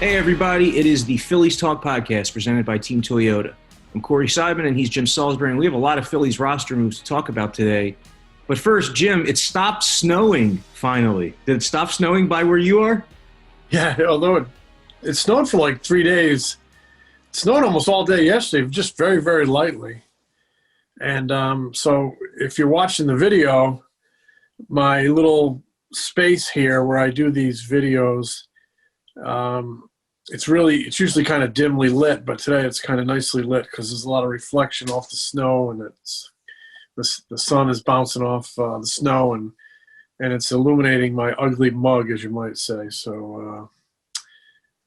Hey everybody, it is the Phillies Talk Podcast presented by Team Toyota. I'm Corey Seidman and he's Jim Salisbury, and we have a lot of Phillies roster moves to talk about today. But first, Jim, it stopped snowing finally. Did it stop snowing by where you are? Yeah, although it snowed for like 3 days. It snowed almost all day yesterday, just very, very lightly. And so if you're watching the video, my little space here where I do these videos, it's usually kind of dimly lit, but today it's kind of nicely lit because there's a lot of reflection off the snow, and the sun is bouncing off the snow, and it's illuminating my ugly mug, as you might say. So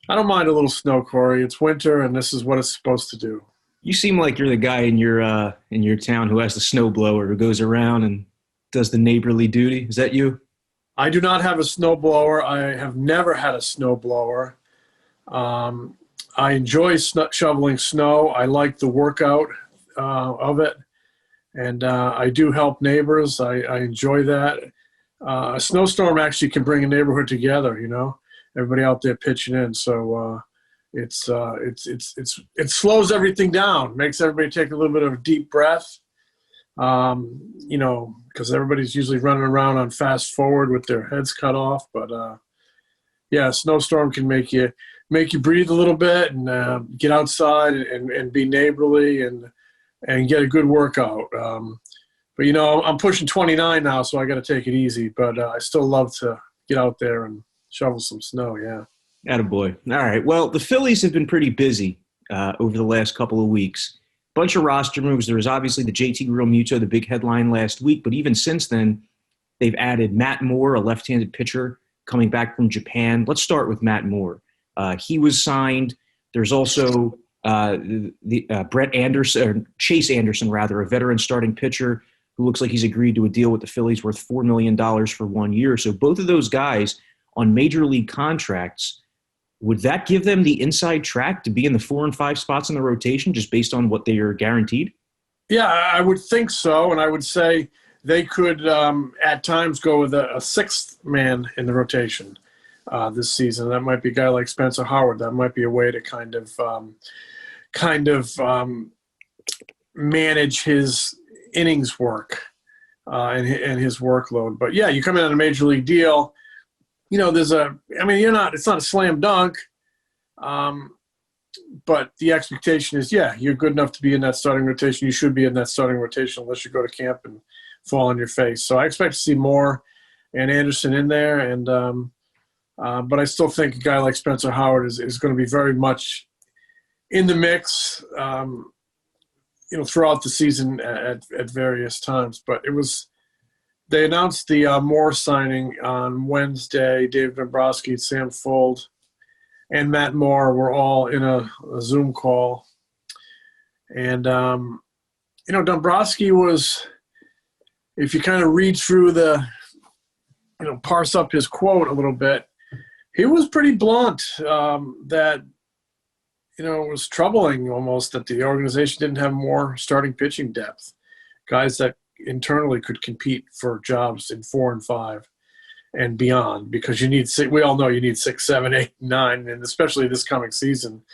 I don't mind a little snow, Corey. It's winter, and this is what it's supposed to do. You seem like you're the guy in your town who has the snowblower, who goes around and does the neighborly duty. Is that you? I do not have a snowblower. I have never had a snowblower. I enjoy shoveling snow. I like the workout of it, and I do help neighbors. I enjoy that. A snowstorm actually can bring a neighborhood together. You know, everybody out there pitching in. So it slows everything down, makes everybody take a little bit of a deep breath. You know, because everybody's usually running around on fast forward with their heads cut off. But yeah, a snowstorm can make you breathe a little bit and get outside and be neighborly and get a good workout. But, you know, I'm pushing 29 now, so I got to take it easy. But I still love to get out there and shovel some snow, yeah. Attaboy. All right. Well, the Phillies have been pretty busy over the last couple of weeks. Bunch of roster moves. There was obviously the JT Realmuto, the big headline last week. But even since then, they've added Matt Moore, a left-handed pitcher, coming back from Japan. Let's start with Matt Moore. He was signed. There's also Brett Anderson, or Chase Anderson, rather, a veteran starting pitcher who looks like he's agreed to a deal with the Phillies worth $4 million for 1 year. So both of those guys on major league contracts, would that give them the inside track to be in the 4 and 5 spots in the rotation just based on what they are guaranteed? Yeah, I would think so. And I would say they could at times go with a sixth man in the rotation this season. That might be a guy like Spencer Howard. That might be a way to kind of manage his innings work and his workload. But yeah, you come in on a major league deal. You know, it's not a slam dunk. But the expectation is, yeah, you're good enough to be in that starting rotation. You should be in that starting rotation unless you go to camp and fall on your face. So I expect to see Moore and Anderson in there. And but I still think a guy like Spencer Howard is going to be very much in the mix, you know, throughout the season at various times. But they announced the Moore signing on Wednesday. Dave Dombrowski, Sam Fuld, and Matt Moore were all in a Zoom call. And, you know, Dombrowski was, if you kind of read through parse up his quote a little bit, he was pretty blunt that, you know, it was troubling almost that the organization didn't have more starting pitching depth, guys that internally could compete for jobs in 4 and 5 and beyond, because we all know you need 6, 7, 8, 9, and especially this coming season,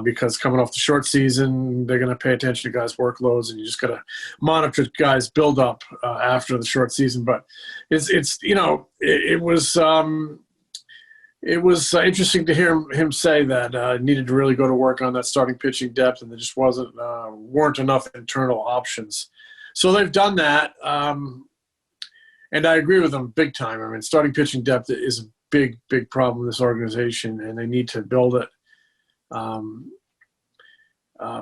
because coming off the short season, they're going to pay attention to guys' workloads, and you just got to monitor guys' build up after the short season. But it was interesting to hear him say that needed to really go to work on that starting pitching depth, and there just weren't enough internal options. So they've done that, and I agree with them big time. I mean, starting pitching depth is a big, big problem in this organization, and they need to build it.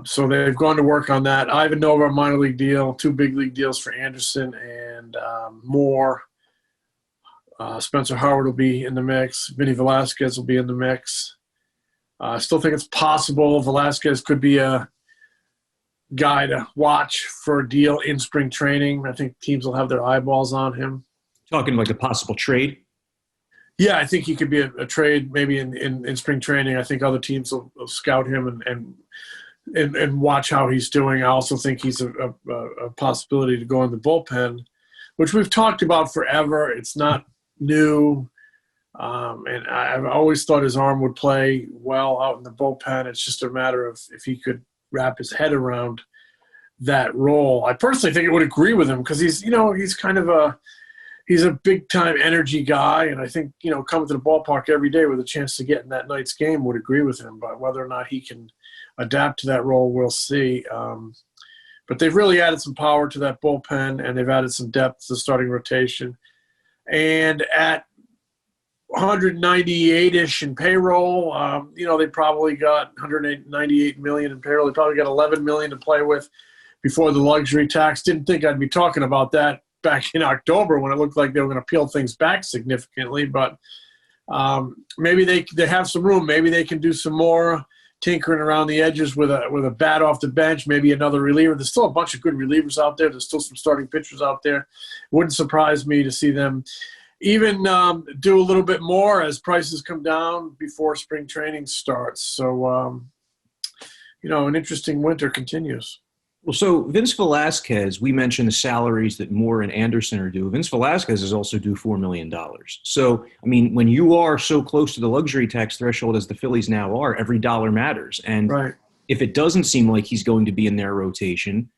So they've gone to work on that. Ivan Nova, minor league deal, 2 big league deals for Anderson and Moore. Spencer Howard will be in the mix. Vinny Velasquez will be in the mix. I still think it's possible Velasquez could be a guy to watch for a deal in spring training. I think teams will have their eyeballs on him. Talking like a possible trade? Yeah, I think he could be a trade maybe in spring training. I think other teams will scout him and watch how he's doing. I also think he's a possibility to go in the bullpen, which we've talked about forever. It's not new. And I've always thought his arm would play well out in the bullpen. It's just a matter of if he could wrap his head around that role. I personally think it would agree with him because he's kind of he's a big-time energy guy, and I think, coming to the ballpark every day with a chance to get in that night's game would agree with him. But whether or not he can adapt to that role, we'll see. But they've really added some power to that bullpen, and they've added some depth to the starting rotation. And at 198-ish in payroll, they probably got $198 million in payroll. They probably got $11 million to play with before the luxury tax. Didn't think I'd be talking about that back in October when it looked like they were going to peel things back significantly. But maybe they have some room. Maybe they can do some more tinkering around the edges with a bat off the bench, maybe another reliever. There's still a bunch of good relievers out there. There's still some starting pitchers out there. It wouldn't surprise me to see them even do a little bit more as prices come down before spring training starts. So, an interesting winter continues. Well, so Vince Velasquez, we mentioned the salaries that Moore and Anderson are due. Vince Velasquez is also due $4 million. So, when you are so close to the luxury tax threshold as the Phillies now are, every dollar matters. And right. If it doesn't seem like he's going to be in their rotation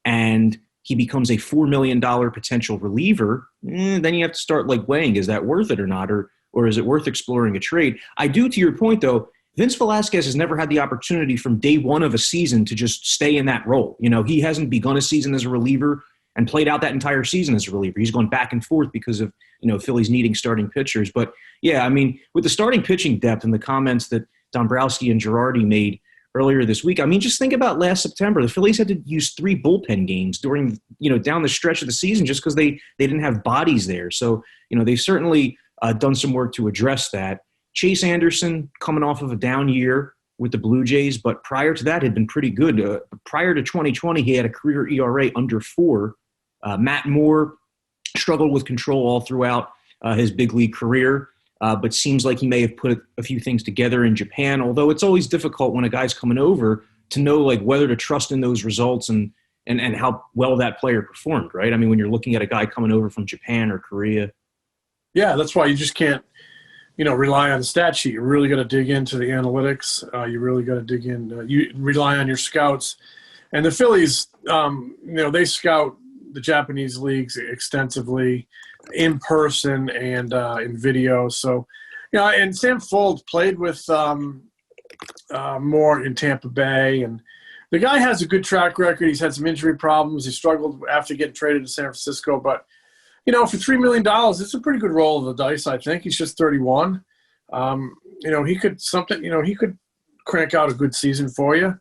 and he becomes a $4 million potential reliever, then you have to start weighing, is that worth it or not? Or is it worth exploring a trade? I do, to your point, though, Vince Velasquez has never had the opportunity from day one of a season to just stay in that role. He hasn't begun a season as a reliever and played out that entire season as a reliever. He's gone back and forth because of, Phillies needing starting pitchers. But, yeah, with the starting pitching depth and the comments that Dombrowski and Girardi made earlier this week, just think about last September. The Phillies had to use 3 bullpen games during, down the stretch of the season just because they didn't have bodies there. So, they've certainly done some work to address that. Chase Anderson coming off of a down year with the Blue Jays, but prior to that had been pretty good. Prior to 2020, he had a career ERA under 4. Matt Moore struggled with control all throughout his big league career, but seems like he may have put a few things together in Japan, although it's always difficult when a guy's coming over to know whether to trust in those results and how well that player performed, right? When you're looking at a guy coming over from Japan or Korea. Yeah, that's why you just can't rely on the stat sheet. You really got to dig into the analytics. You really got to dig in. You rely on your scouts. And the Phillies, they scout the Japanese leagues extensively in person and in video. So, and Sam Fuld played with Moore in Tampa Bay. And the guy has a good track record. He's had some injury problems. He struggled after getting traded to San Francisco. But for $3 million, it's a pretty good roll of the dice, I think. He's just 31. He could crank out a good season for you.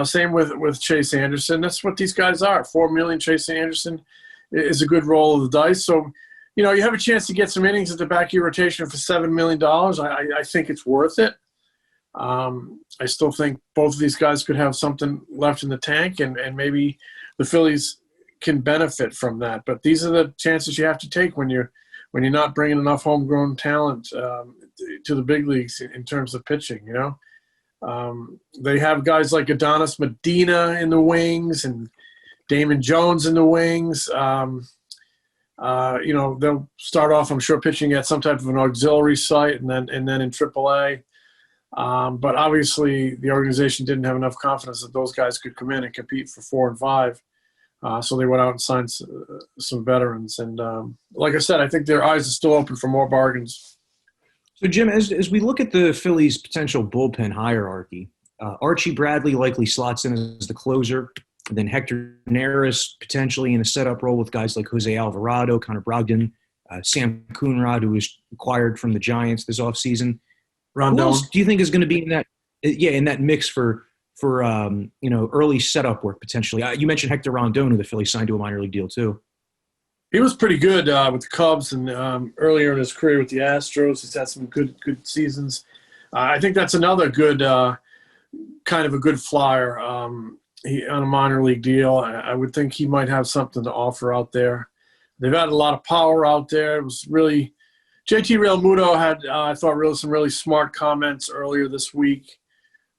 Same with Chase Anderson. That's what these guys are. $4 million Chase Anderson is a good roll of the dice. So, you have a chance to get some innings at the back of your rotation for $7 million. I think it's worth it. I still think both of these guys could have something left in the tank, and maybe the Phillies can benefit from that. But these are the chances you have to take when you're not bringing enough homegrown talent to the big leagues in terms of pitching. They have guys like Adonis Medina in the wings and Damon Jones in the wings. They'll start off, I'm sure, pitching at some type of an auxiliary site and then in AAA. But obviously the organization didn't have enough confidence that those guys could come in and compete for 4 and 5. So they went out and signed some veterans. And like I said, I think their eyes are still open for more bargains. So, Jim, as we look at the Phillies' potential bullpen hierarchy, Archie Bradley likely slots in as the closer. And then Hector Neris potentially in a setup role with guys like Jose Alvarado, Connor Brogdon, Sam Coonrod, who was acquired from the Giants this offseason. Who else do you think is going to be in that mix for early setup work potentially? You mentioned Hector Rondon, who the Phillies signed to a minor league deal too. He was pretty good with the Cubs and earlier in his career with the Astros. He's had some good seasons. I think that's another good kind of a good flyer on a minor league deal. I would think he might have something to offer out there. They've had a lot of power out there. It was really JT Realmuto had I thought some really smart comments earlier this week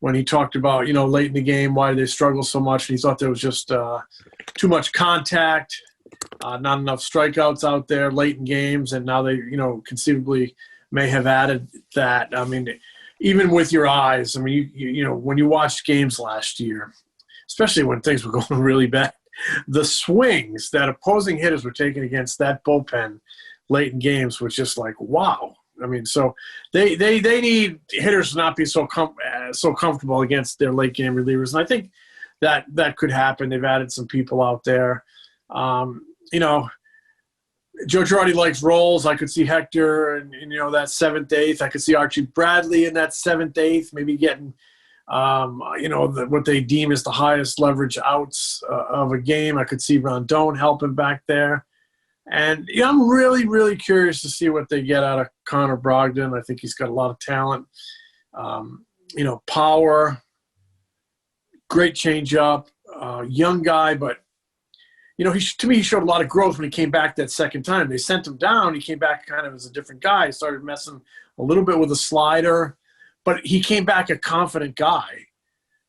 when he talked about late in the game why they struggle so much. And he thought there was just too much contact. Not enough strikeouts out there late in games, and now they, conceivably may have added that. I mean, even with your eyes, I mean, you know, when you watched games last year, especially when things were going really bad, the swings that opposing hitters were taking against that bullpen late in games was just like, wow. I mean, so they need hitters to not be so comfortable against their late game relievers, and I think that could happen. They've added some people out there. You know, Joe Girardi likes roles. I could see Hector and you know, that 7th, 8th. I could see Archie Bradley in that 7th, 8th, maybe getting you know, what they deem as the highest leverage outs of a game. I could see Rondon helping back there. And yeah, I'm really, really curious to see what they get out of Connor Brogdon. I think he's got a lot of talent. You know, power, great changeup, young guy, but you know, to me, he showed a lot of growth when he came back that second time. They sent him down. He came back kind of as a different guy. He started messing a little bit with a slider, but he came back a confident guy.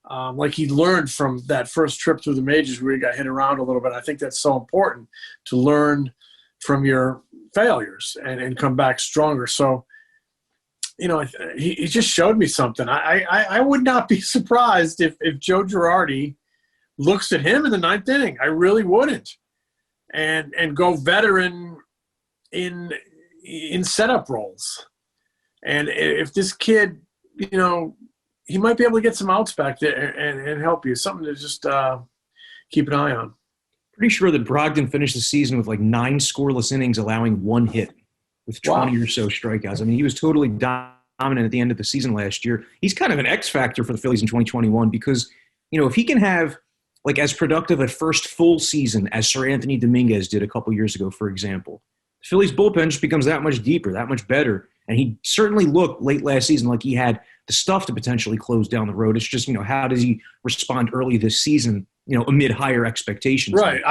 Like he learned from that first trip through the majors where he got hit around a little bit. I think that's so important to learn from your failures and come back stronger. So, you know, he just showed me something. I would not be surprised if Joe Girardi looks at him in the 9th inning. I really wouldn't. And go veteran in setup roles. And if this kid, you know, he might be able to get some outs back there and help you. Something to just keep an eye on. Pretty sure that Brogdon finished the season with like 9 scoreless innings, allowing 1 hit with 20 or so strikeouts. I mean, he was totally dominant at the end of the season last year. He's kind of an X factor for the Phillies in 2021 because, you know, if he can have like as productive a first full season as Sir Anthony Dominguez did a couple years ago, for example, the Phillies bullpen just becomes that much deeper, that much better. And he certainly looked late last season like he had the stuff to potentially close down the road. It's just, you know, how does he respond early this season, you know, amid higher expectations? Right.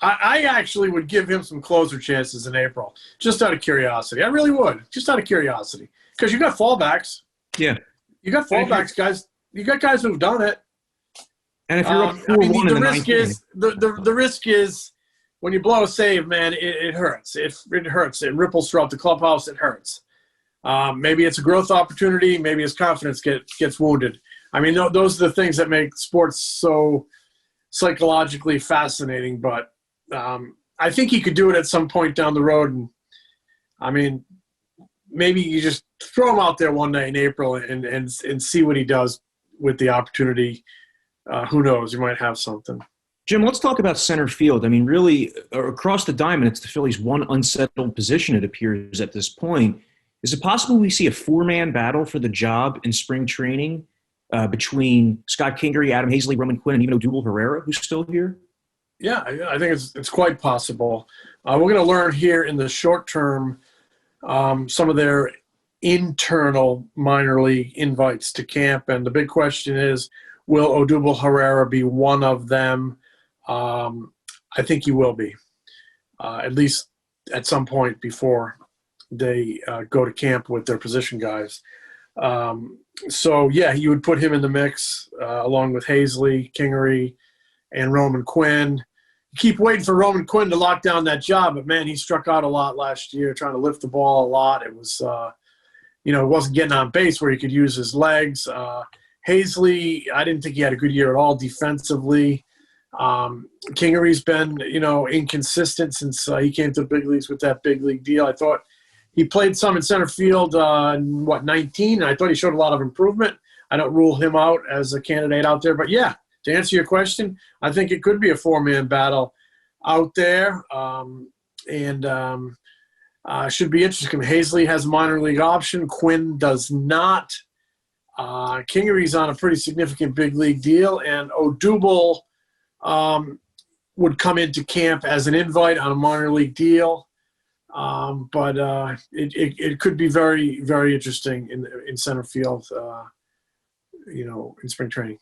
I actually would give him some closer chances in April, just out of curiosity. I really would, just out of curiosity. Because you got fallbacks. Yeah. You got fallbacks, guys. You got guys who've done it. And if you're up 4-1 in the ninth inning. The risk is when you blow a save, man, it hurts. It hurts. It ripples throughout the clubhouse. It hurts. Maybe it's a growth opportunity. Maybe his confidence gets wounded. I mean, those are the things that make sports so psychologically fascinating. But I think he could do it at some point down the road. And I mean, maybe you just throw him out there one night in April and see what he does with the opportunity. Who knows? You might have something. Jim, let's talk about center field. I mean, really, across the diamond, it's the Phillies' one unsettled position, it appears, at this point. Is it possible we see a 4-man battle for the job in spring training between Scott Kingery, Adam Hazley, Roman Quinn, and even Odubel Herrera, who's still here? Yeah, I think it's quite possible. We're going to learn here in the short term some of their internal minor league invites to camp. And the big question is, will Odubel Herrera be one of them? I think he will be, at least at some point before they go to camp with their position guys. So, yeah, you would put him in the mix along with Hazley, Kingery, and Roman Quinn. You keep waiting for Roman Quinn to lock down that job, but, man, he struck out a lot last year, trying to lift the ball a lot. It was, it wasn't getting on base where he could use his legs. Hazley, I didn't think he had a good year at all defensively. Kingery's been, inconsistent since he came to the big leagues with that big league deal. I thought he played some in center field in, 19? And I thought he showed a lot of improvement. I don't rule him out as a candidate out there. But, yeah, to answer your question, I think it could be a 4-man battle out there. Should be interesting. Hazley has a minor league option. Quinn does not. Kingery's on a pretty significant big league deal. And Odubel would come into camp as an invite on a minor league deal. But it could be very, very interesting in center field, in spring training.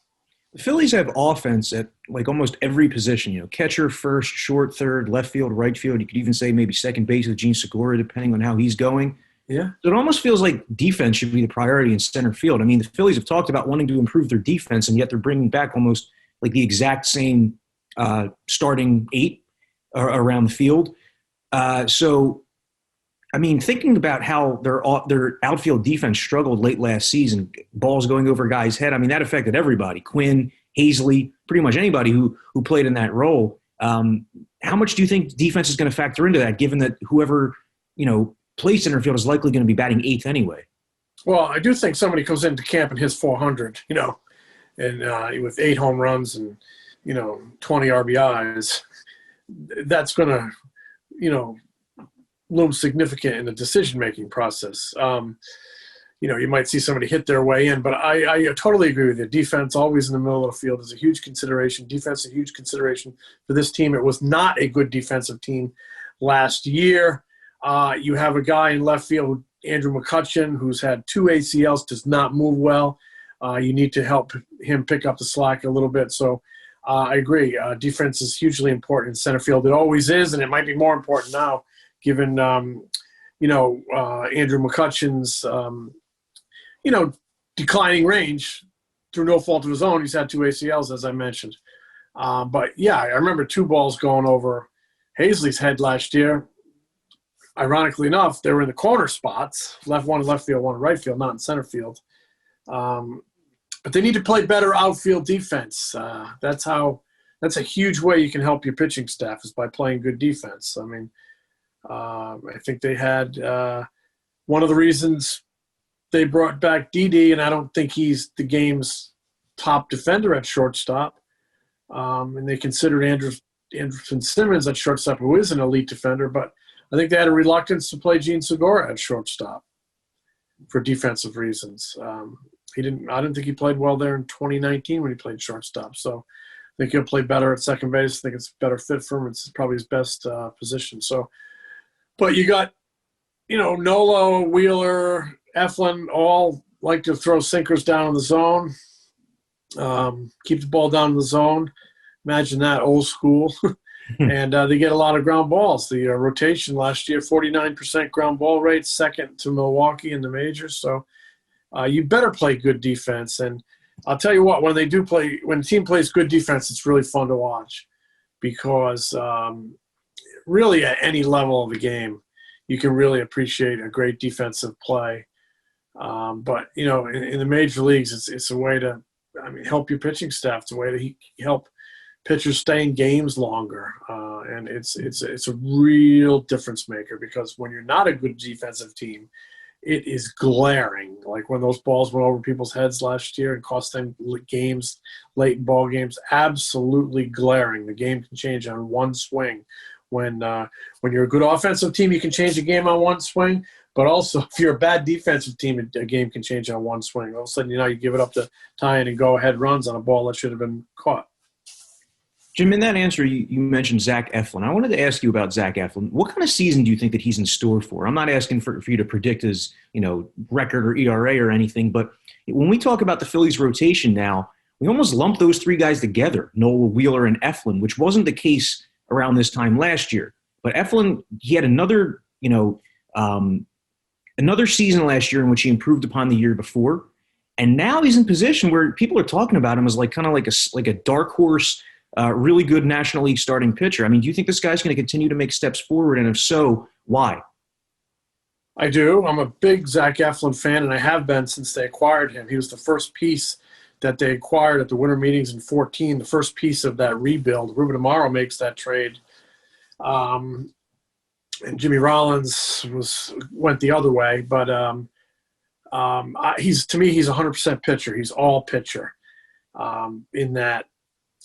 The Phillies have offense at like almost every position, catcher, first, short, third, left field, right field. You could even say maybe second base with Gene Segura, depending on how he's going. Yeah. So it almost feels like defense should be the priority in center field. I mean, the Phillies have talked about wanting to improve their defense, and yet they're bringing back almost like the exact same starting 8 around the field. So I mean, thinking about how their outfield defense struggled late last season, balls going over a guy's head, I mean, that affected everybody. Quinn, Hazley, pretty much anybody who played in that role. How much do you think defense is going to factor into that, given that whoever, plays center field is likely going to be batting eighth anyway? Well, I do think somebody comes into camp and hits 400, and with 8 home runs and, 20 RBIs, that's going to, loom significant in the decision-making process. You might see somebody hit their way in, but I totally agree with you. Defense always in the middle of the field is a huge consideration. Defense is a huge consideration for this team. It was not a good defensive team last year. You have a guy in left field, Andrew McCutchen, who's had 2 ACLs, does not move well. You need to help him pick up the slack a little bit. So I agree. Defense is hugely important in center field. It always is, and it might be more important now, given Andrew McCutchen's declining range through no fault of his own. He's had 2 ACLs, as I mentioned. But yeah, I remember 2 balls going over Hazley's head last year. Ironically enough, they were in the corner spots, one in left field, one in right field, not in center field. But they need to play better outfield defense. That's a huge way you can help your pitching staff, is by playing good defense. I mean, I think they had one of the reasons they brought back Didi, and I don't think he's the game's top defender at shortstop. And they considered Anderson Simmons at shortstop, who is an elite defender, but I think they had a reluctance to play Gene Segura at shortstop for defensive reasons. I didn't think he played well there in 2019 when he played shortstop. So I think he'll play better at second base. I think it's a better fit for him. It's probably his best position. So, but you got, Nolo, Wheeler, Eflin all like to throw sinkers down in the zone, keep the ball down in the zone. Imagine that, old school. And they get a lot of ground balls. The rotation last year, 49% ground ball rate, second to Milwaukee in the majors. So you better play good defense. And I'll tell you what, when the team plays good defense, it's really fun to watch, because really at any level of the game, you can really appreciate a great defensive play. But, in the major leagues, it's a way to, help your pitching staff. It's a way to help pitchers stay in games longer. And it's a real difference maker, because when you're not a good defensive team, it is glaring. Like when those balls went over people's heads last year and cost them games, late in ball games, absolutely glaring. The game can change on one swing. When you're a good offensive team, you can change a game on one swing. But also, if you're a bad defensive team, a game can change on one swing. All of a sudden, you give it up to tie-in and go-ahead runs on a ball that should have been caught. Jim, in that answer, you mentioned Zach Eflin. I wanted to ask you about Zach Eflin. What kind of season do you think that he's in store for? I'm not asking for you to predict his, record or ERA or anything, but when we talk about the Phillies rotation now, we almost lump those 3 guys together, Nola, Wheeler, and Eflin, which wasn't the case around this time last year. But Eflin, he had another season last year in which he improved upon the year before, and now he's in position where people are talking about him as like a dark horse. Really good National League starting pitcher. Do you think this guy's going to continue to make steps forward? And if so, why? I do. I'm a big Zach Eflin fan, and I have been since they acquired him. He was the first piece that they acquired at the winter meetings in 2014, the first piece of that rebuild. Ruben Amaro makes that trade. And Jimmy Rollins went the other way. But he's a 100% pitcher. He's all pitcher in that.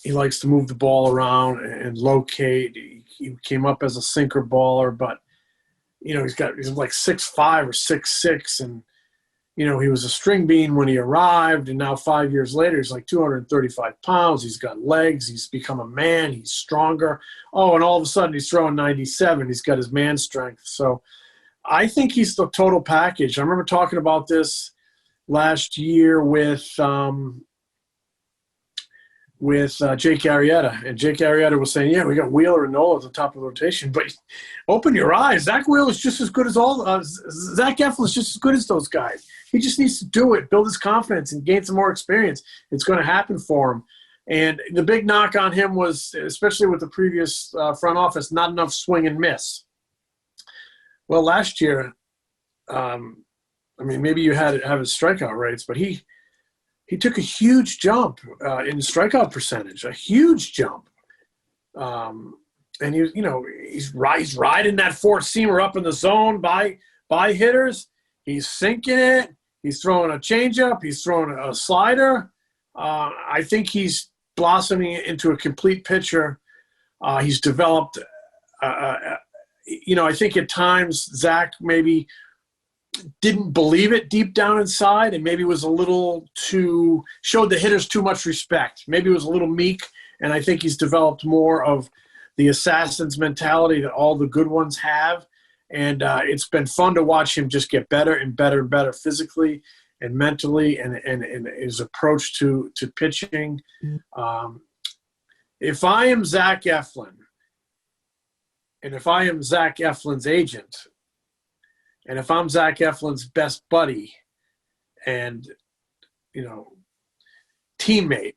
He likes to move the ball around and locate. He came up as a sinker baller, but he's like 6'5" or 6'6", and he was a string bean when he arrived, and now 5 years later he's like 235 pounds. He's got legs. He's become a man. He's stronger. Oh, and all of a sudden he's throwing 97. He's got his man strength. So I think he's the total package. I remember talking about this last year with Jake Arrieta. And Jake Arrieta was saying, we got Wheeler and Nola at the top of the rotation, but open your eyes. Zach Wheeler is just as good as Zach Eflin is just as good as those guys. He just needs to do it, build his confidence, and gain some more experience. It's going to happen for him. And the big knock on him was, especially with the previous front office, not enough swing and miss. Well, last year, maybe you had his strikeout rates, but he took a huge jump in strikeout percentage, a huge jump. And he's riding that fourth seamer up in the zone by hitters. He's sinking it. He's throwing a changeup. He's throwing a slider. I think he's blossoming into a complete pitcher. He's developed. I think at times Zach maybe didn't believe it deep down inside, and maybe was a little too showed the hitters too much respect. Maybe it was a little meek, and I think he's developed more of the assassin's mentality that all the good ones have. And it's been fun to watch him just get better and better and better physically and mentally, and his approach to pitching. If I am Zach Eflin, and if I am Zach Eflin's agent, and if I'm Zach Eflin's best buddy and, teammate,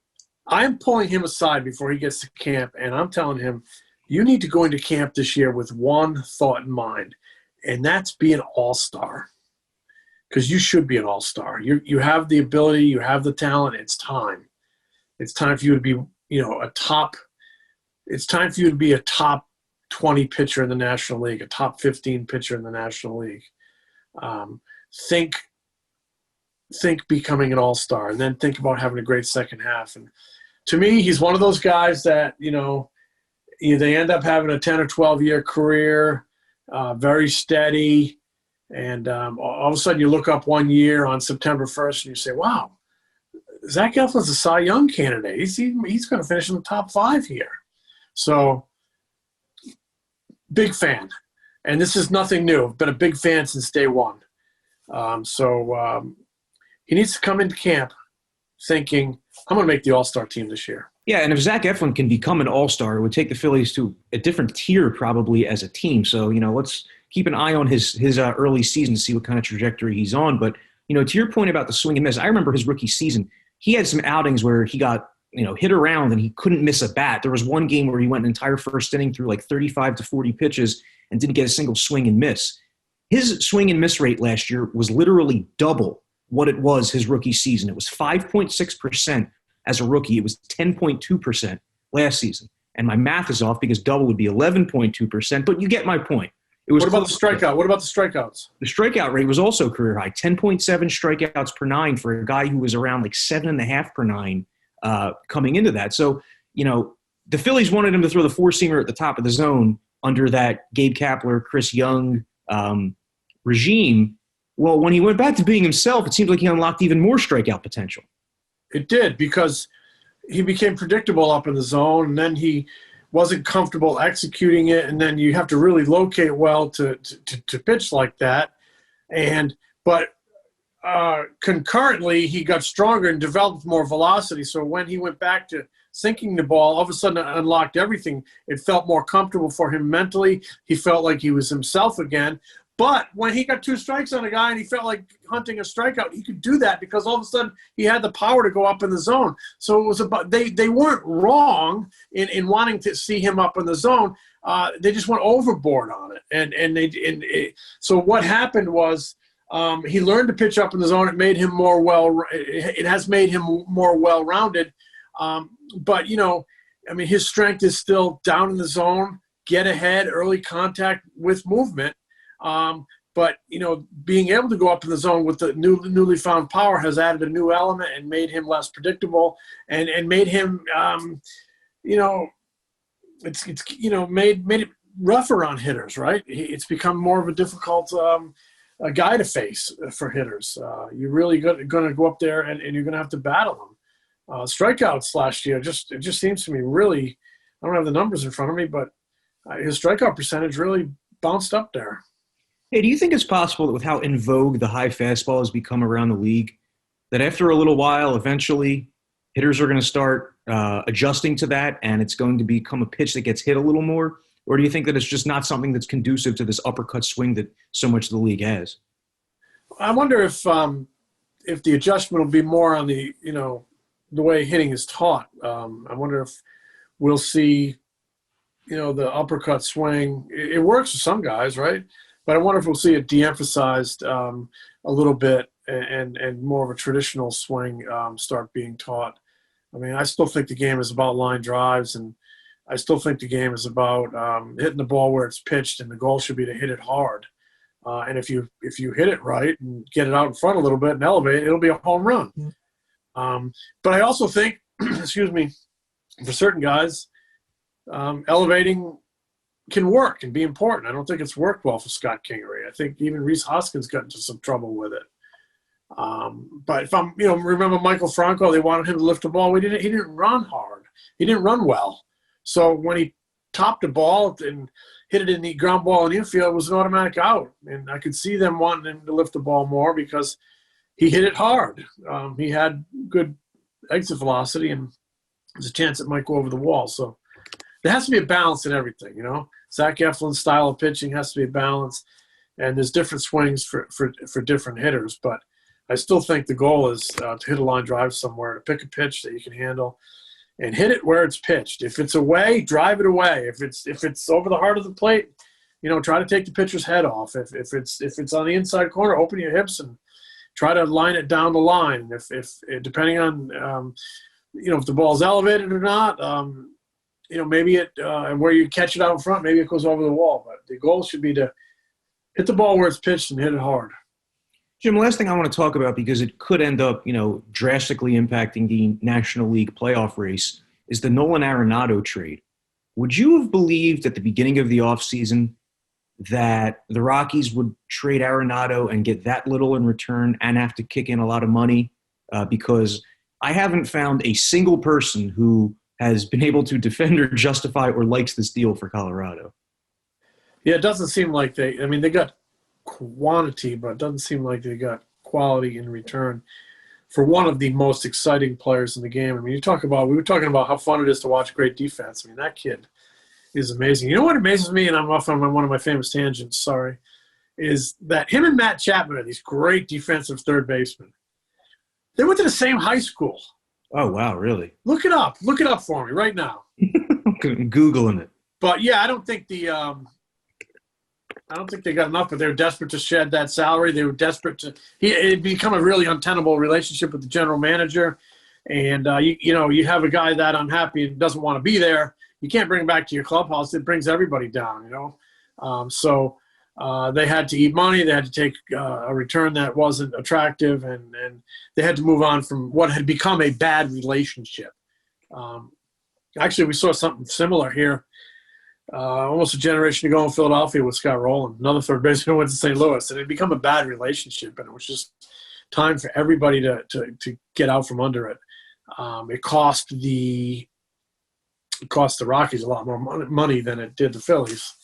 I'm pulling him aside before he gets to camp, and I'm telling him, you need to go into camp this year with one thought in mind, and that's be an all-star, because you should be an all-star. You have the ability, you have the talent. It's time. It's time for you to be, it's time for you to be a top 20 pitcher in the National League, a top 15 pitcher in the National League. Think becoming an all-star, and then think about having a great second half. And to me, he's one of those guys that, they end up having a 10 or 12-year career, very steady, and all of a sudden you look up one year on September 1st and you say, wow, Zach Eflin's a Cy Young candidate. He's going to finish in the top 5 here. So, big fan. And this is nothing new. I've been a big fan since day one. He needs to come into camp thinking, I'm going to make the all-star team this year. Yeah, and if Zach Eflin can become an all-star, it would take the Phillies to a different tier probably as a team. So, let's keep an eye on his early season to see what kind of trajectory he's on. But, to your point about the swing and miss, I remember his rookie season. He had some outings where he got, hit around and he couldn't miss a bat. There was one game where he went an entire first inning through like 35 to 40 pitches and didn't get a single swing and miss. His swing and miss rate last year was literally double what it was his rookie season. It was 5.6% as a rookie. It was 10.2% last season. And my math is off because double would be 11.2%, but you get my point. What about the strikeout? What about the strikeouts? The strikeout rate was also career high, 10.7 strikeouts per nine for a guy who was around like 7.5 per nine coming into that. So, the Phillies wanted him to throw the four-seamer at the top of the zone under that Gabe Kapler, Chris Young regime. Well, when he went back to being himself, it seems like he unlocked even more strikeout potential. It did, because he became predictable up in the zone, and then he wasn't comfortable executing it, and then you have to really locate well to pitch like that. But concurrently, he got stronger and developed more velocity. So when he went back to sinking the ball, all of a sudden it unlocked everything. It felt more comfortable for him mentally. He felt like he was himself again. But when he got 2 strikes on a guy and he felt like hunting a strikeout, he could do that because all of a sudden he had the power to go up in the zone. So it was about they weren't wrong in wanting to see him up in the zone. They just went overboard on it. So what happened was he learned to pitch up in the zone. It made him it has made him more well-rounded. But his strength is still down in the zone, get ahead, early contact with movement. But being able to go up in the zone with the newly found power has added a new element and made him less predictable and made him, made it rougher on hitters, right? It's become more of a difficult a guy to face for hitters. You're really going to go up there and you're going to have to battle them. Strikeouts last year, it just seems to me really, I don't have the numbers in front of me, but his strikeout percentage really bounced up there. Hey, do you think it's possible that with how in vogue the high fastball has become around the league, that after a little while, eventually, hitters are going to start adjusting to that and it's going to become a pitch that gets hit a little more? Or do you think that it's just not something that's conducive to this uppercut swing that so much of the league has? I wonder if the adjustment will be more on the way hitting is taught. I wonder if we'll see, the uppercut swing. It works for some guys, right? But I wonder if we'll see it de-emphasized a little bit and more of a traditional swing start being taught. I mean, I still think the game is about line drives, and I still think the game is about hitting the ball where it's pitched, and the goal should be to hit it hard. And if you hit it right and get it out in front a little bit and elevate it, it'll be a home run. But I also think, excuse me, for certain guys, elevating can work and be important. I don't think it's worked well for Scott Kingery. I think even Rhys Hoskins got into some trouble with it. But if remember Michael Franco, they wanted him to lift the ball. He didn't run hard. He didn't run well. So when he topped the ball and hit it in the ground ball in the infield, it was an automatic out. And I could see them wanting him to lift the ball more because he hit it hard. He had good exit velocity, and there's a chance it might go over the wall. So there has to be a balance in everything, Zach Eflin's style of pitching has to be a balance, and there's different swings for different hitters. But I still think the goal is to hit a line drive somewhere, to pick a pitch that you can handle, and hit it where it's pitched. If it's away, drive it away. If it's over the heart of the plate, try to take the pitcher's head off. If it's on the inside corner, open your hips and try to line it down the line. If depending on if the ball's elevated or not, maybe it where you catch it out in front, maybe it goes over the wall. But the goal should be to hit the ball where it's pitched and hit it hard. Jim, last thing I want to talk about, because it could end up, drastically impacting the National League playoff race, is the Nolan Arenado trade. Would you have believed at the beginning of the offseason that the Rockies would trade Arenado and get that little in return and have to kick in a lot of money? Because I haven't found a single person who has been able to defend or justify or likes this deal for Colorado. Yeah, it doesn't seem like they got quantity, but it doesn't seem like they got quality in return for one of the most exciting players in the game. I mean, we were talking about how fun it is to watch great defense. I mean, that kid is amazing. You know what amazes me, and I'm off on one of my famous tangents, sorry, is that him and Matt Chapman are these great defensive third basemen. They went to the same high school. Oh, wow, really? Look it up. Look it up for me right now. I'm Googling it. But, yeah, I don't think they got enough, but they were desperate to shed that salary. They were desperate to – it had become a really untenable relationship with the general manager. And, you have a guy that unhappy and doesn't want to be there. You can't bring him back to your clubhouse. It brings everybody down, So they had to eat money. They had to take a return that wasn't attractive, and they had to move on from what had become a bad relationship. Actually, we saw something similar here almost a generation ago in Philadelphia with Scott Rowland, another third baseman who went to St. Louis. And it had become a bad relationship, and it was just time for everybody to get out from under it. It cost the Rockies a lot more money than it did the Phillies.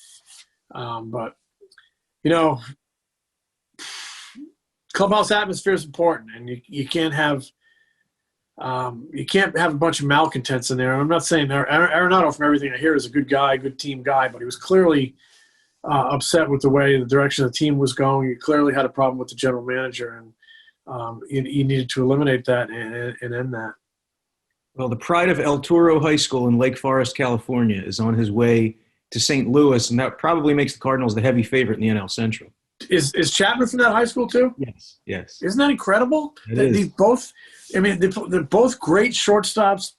But, clubhouse atmosphere is important, and you can't have a bunch of malcontents in there. And I'm not saying Arenado, from everything I hear, is a good guy, good team guy, but he was clearly upset with the direction the team was going. He clearly had a problem with the general manager, and he needed to eliminate that and end that. Well, the pride of El Toro High School in Lake Forest, California, is on his way to St. Louis, and that probably makes the Cardinals the heavy favorite in the NL Central. Is Chapman from that high school too? Yes. Isn't that incredible? They're both great shortstops,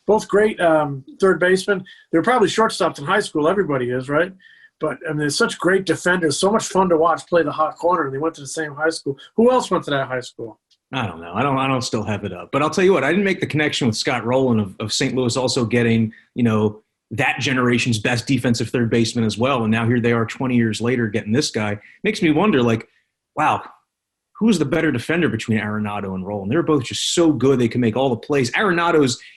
both great third basemen. They're probably shortstops in high school. Everybody is, right? But they're such great defenders. So much fun to watch play the hot corner. And they went to the same high school. Who else went to that high school? I don't know. I don't still have it up. But I'll tell you what. I didn't make the connection with Scott Rowland of St. Louis also getting that generation's best defensive third baseman as well. And now here they are 20 years later getting this guy. Makes me wonder, wow, who's the better defender between Arenado and Rowland? They're both just so good. They can make all the plays.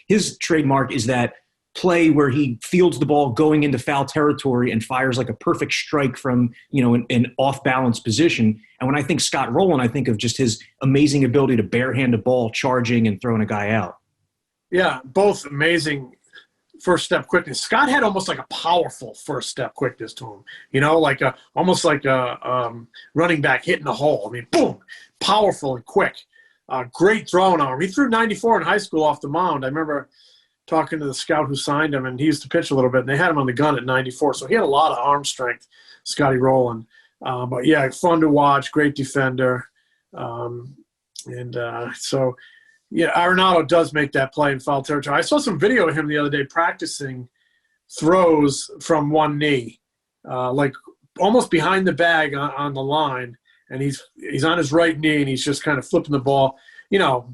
His trademark is that play where he fields the ball going into foul territory and fires like a perfect strike from, an off-balance position. And when I think Scott Rowland, I think of just his amazing ability to barehand a ball, charging and throwing a guy out. Yeah, both amazing first step quickness. Scott had almost like a powerful first step quickness to him, almost like a running back hitting the hole. I mean, boom, powerful and quick. Great throwing arm. He threw 94 in high school off the mound. I remember talking to the scout who signed him, and he used to pitch a little bit, and they had him on the gun at 94. So he had a lot of arm strength, Scotty Rowland. But, yeah, fun to watch, great defender. So, yeah, Arenado does make that play in foul territory. I saw some video of him the other day practicing throws from one knee, like almost behind the bag on the line, and he's on his right knee, and he's just kind of flipping the ball,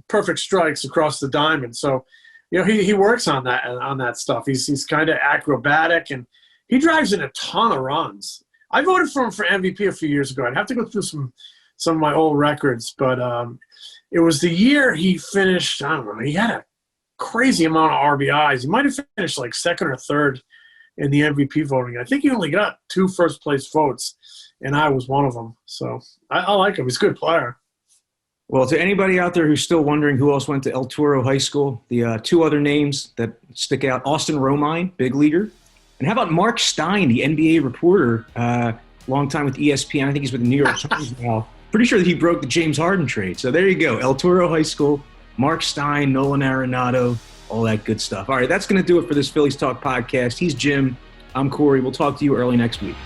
perfect strikes across the diamond. So, he works on that stuff. He's kind of acrobatic, and he drives in a ton of runs. I voted for him for MVP a few years ago. I'd have to go through some of my old records, but it was the year he finished, I don't know, he had a crazy amount of RBIs. He might have finished like second or third in the MVP voting. I think he only got 2 first-place votes, and I was one of them. So I like him. He's a good player. Well, to anybody out there who's still wondering who else went to El Toro High School, the 2 other names that stick out, Austin Romine, big leaguer. And how about Mark Stein, the NBA reporter, long time with ESPN. I think he's with the New York Times now. Pretty sure that he broke the James Harden trade. So there you go. El Toro High School, Mark Stein, Nolan Arenado, all that good stuff. All right, that's going to do it for this Phillies Talk podcast. He's Jim. I'm Corey. We'll talk to you early next week.